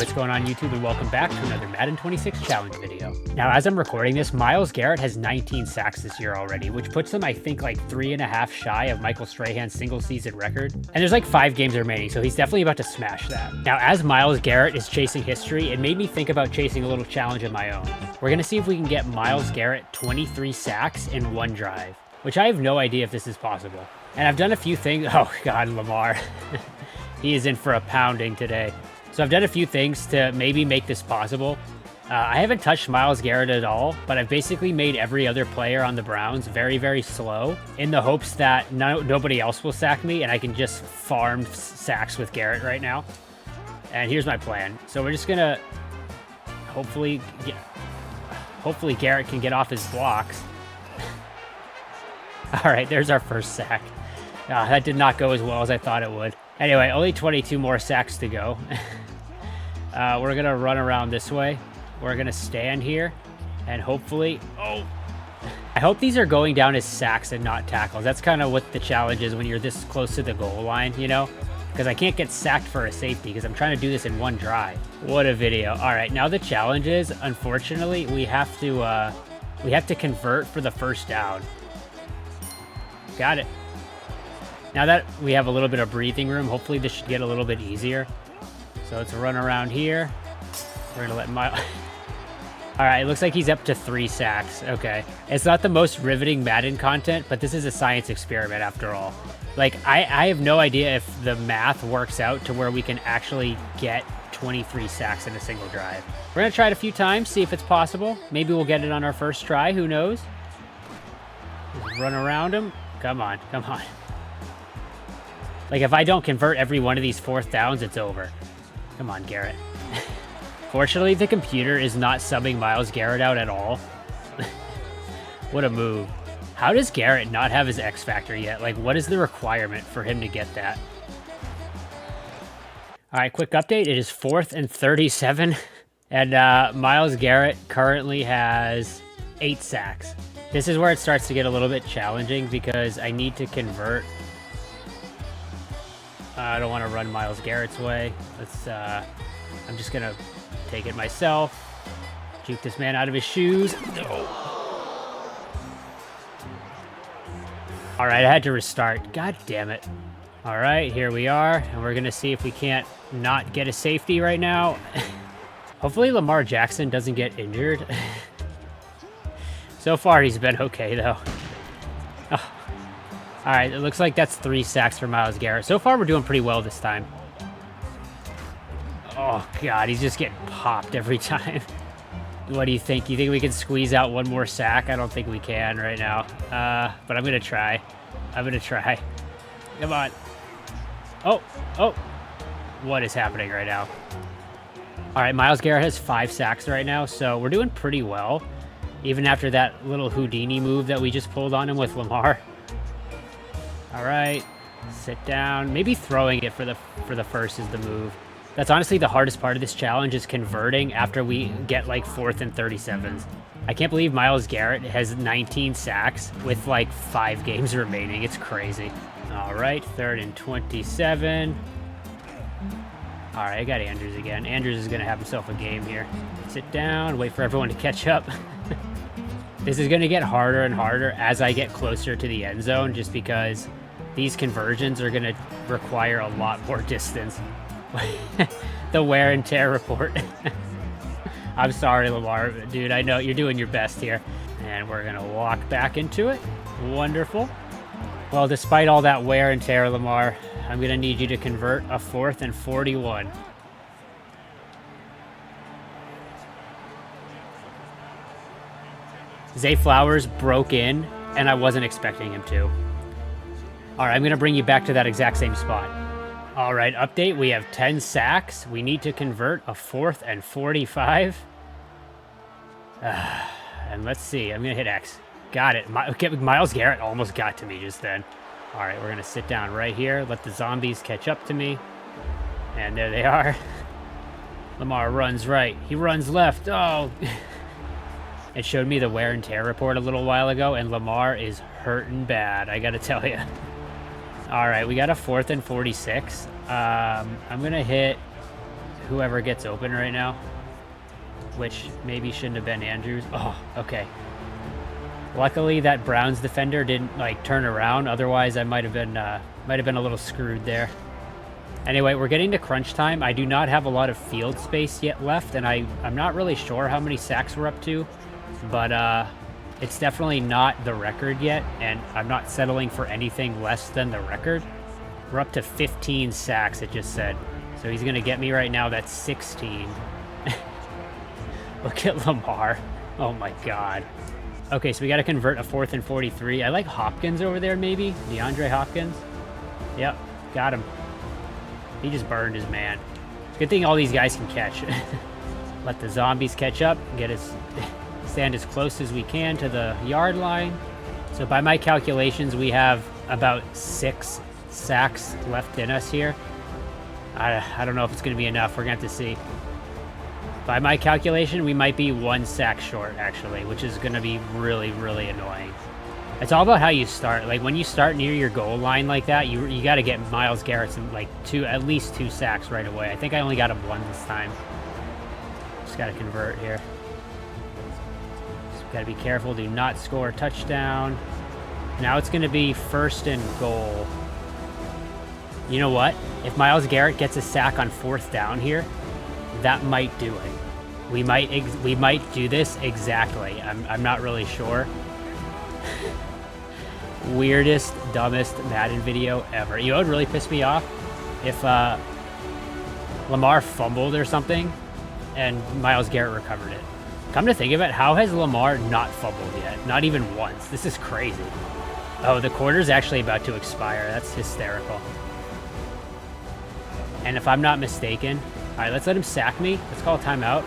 what's going on YouTube, and welcome back to another Madden 26 challenge video. Now, as I'm recording this, Myles Garrett has 19 sacks this year already, which puts him, I think, like 3.5 shy of Michael Strahan's single season record. And there's like 5 games remaining, so he's definitely about to smash that. Now, as Myles Garrett is chasing history, it made me think about chasing a little challenge of my own. We're gonna see if we can get Myles Garrett 23 sacks in one drive, which I have no idea if this is possible. And I've done a few things. Oh God, Lamar. He is in for a pounding today. So I've done a few things to maybe make this possible. I haven't touched Myles Garrett at all, but I've basically made every other player on the Browns very, very slow in the hopes that nobody else will sack me and I can just farm sacks with Garrett right now. And here's my plan. So we're just gonna hopefully Garrett can get off his blocks. All right, there's our first sack. That did not go as well as I thought it would. Anyway, only 22 more sacks to go. We're going to run around this way. We're going to stand here and hopefully... Oh! I hope these are going down as sacks and not tackles. That's kind of what the challenge is when you're this close to the goal line, you know? Because I can't get sacked for a safety because I'm trying to do this in one drive. What a video. All right, now the challenge is, unfortunately, we have to convert for the first down. Got it. Now that we have a little bit of breathing room, hopefully this should get a little bit easier. So let's run around here. We're gonna let Myles... All right, it looks like he's up to 3 sacks. Okay. It's not the most riveting Madden content, but this is a science experiment after all. Like, I have no idea if the math works out to where we can actually get 23 sacks in a single drive. We're gonna try it a few times, see if it's possible. Maybe we'll get it on our first try, who knows? Just run around him. Come on, come on. Like, if I don't convert every one of these 4th downs, it's over. Come on, Garrett. Fortunately, the computer is not subbing Myles Garrett out at all. What a move. How does Garrett not have his X Factor yet? Like, what is the requirement for him to get that? All right, quick update. It is 4th and 37. And Myles Garrett currently has 8 sacks. This is where it starts to get a little bit challenging because I need to convert. I don't want to run Myles Garrett's way. I'm just going to take it myself. Juke this man out of his shoes. No. All right, I had to restart. God damn it. All right, here we are. And we're going to see if we can't not get a safety right now. Hopefully Lamar Jackson doesn't get injured. So far, he's been okay, though. Oh. All right, it looks like that's 3 sacks for Myles Garrett. So far, we're doing pretty well this time. Oh, God, he's just getting popped every time. What do you think? You think we can squeeze out one more sack? I don't think we can right now. But I'm going to try. I'm going to try. Come on. Oh. What is happening right now? All right, Myles Garrett has 5 sacks right now, so we're doing pretty well. Even after that little Houdini move that we just pulled on him with Lamar. All right, sit down. Maybe throwing it for the first is the move. That's honestly the hardest part of this challenge is converting after we get like 4th and 37s. I can't believe Myles Garrett has 19 sacks with like 5 games remaining. It's crazy. All right, 3rd and 27. All right, I got Andrews again. Andrews is gonna have himself a game here. Sit down, wait for everyone to catch up. This is gonna get harder and harder as I get closer to the end zone just because these conversions are gonna require a lot more distance. The wear and tear report. I'm sorry, Lamar, dude, I know you're doing your best here. And we're gonna walk back into it. Wonderful. Well, despite all that wear and tear, Lamar, I'm gonna need you to convert a 4th and 41. Zay Flowers broke in, and I wasn't expecting him to. All right, I'm going to bring you back to that exact same spot. All right, update. We have 10 sacks. We need to convert a 4th and 45. And let's see. I'm going to hit X. Got it. Myles Garrett almost got to me just then. All right, we're going to sit down right here. Let the zombies catch up to me. And there they are. Lamar runs right. He runs left. Oh, it showed me the wear and tear report a little while ago, and Lamar is hurting bad, I gotta tell you. All right, we got a 4th and 46. I'm gonna hit whoever gets open right now, which maybe shouldn't have been Andrews. Oh, okay. Luckily, that Browns defender didn't like turn around. Otherwise, I might have been a little screwed there. Anyway, we're getting to crunch time. I do not have a lot of field space yet left, and I'm not really sure how many sacks we're up to, but it's definitely not the record yet, and I'm not settling for anything less than the record. We're up to 15 sacks, it just said. So he's going to get me right now. That's 16. Look at Lamar. Oh my God. Okay, so we got to convert a 4th and 43. I like Hopkins over there, maybe. DeAndre Hopkins. Yep, got him. He just burned his man. Good thing all these guys can catch. Let the zombies catch up. Stand as close as we can to the yard line. So by my calculations, we have about 6 sacks left in us here. I don't know if it's going to be enough. We're going to have to see. By my calculation, we might be 1 sack short, actually, which is going to be really, really annoying. It's all about how you start. Like, when you start near your goal line like that, you got to get Myles Garrett some, like, at least 2 sacks right away. I think I only got him 1 this time. Just got to convert here. Just got to be careful. Do not score a touchdown. Now it's going to be 1st and goal. You know what? If Myles Garrett gets a sack on 4th down here, that might do it. We might do this exactly. I'm not really sure. Weirdest, dumbest Madden video ever. You know what would really piss me off? If Lamar fumbled or something and Myles Garrett recovered it. Come to think of it, how has Lamar not fumbled yet? Not even once. This is crazy. Oh, the quarter's actually about to expire. That's hysterical. And if I'm not mistaken, all right, let's let him sack me. Let's call a timeout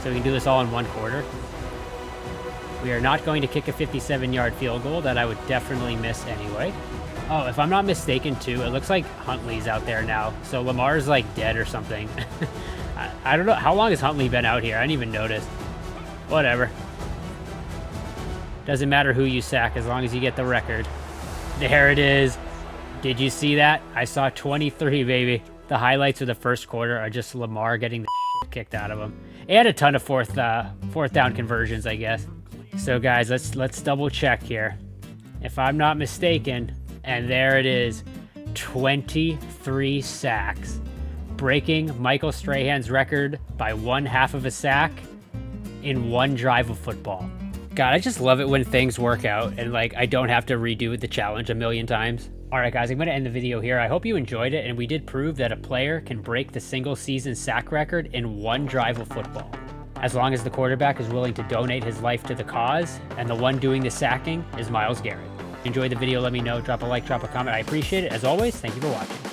so we can do this all in 1 quarter. We are not going to kick a 57-yard field goal that I would definitely miss anyway. Oh, if I'm not mistaken, too, it looks like Huntley's out there now. So Lamar's, like, dead or something. I don't know. How long has Huntley been out here? I didn't even notice. Whatever. Doesn't matter who you sack as long as you get the record. There it is. Did you see that? I saw 23, baby. The highlights of the first quarter are just Lamar getting the shit kicked out of him. And a ton of fourth down conversions, I guess. So guys, let's double check here. If I'm not mistaken, and there it is, 23 sacks, breaking Michael Strahan's record by 1/2 of a sack in 1 drive of football. God, I just love it when things work out and like I don't have to redo the challenge a million times. All right, guys, I'm going to end the video here. I hope you enjoyed it, and we did prove that a player can break the single-season sack record in 1 drive of football, as long as the quarterback is willing to donate his life to the cause, and the one doing the sacking is Myles Garrett. If you enjoyed the video, let me know. Drop a like, drop a comment. I appreciate it. As always, thank you for watching.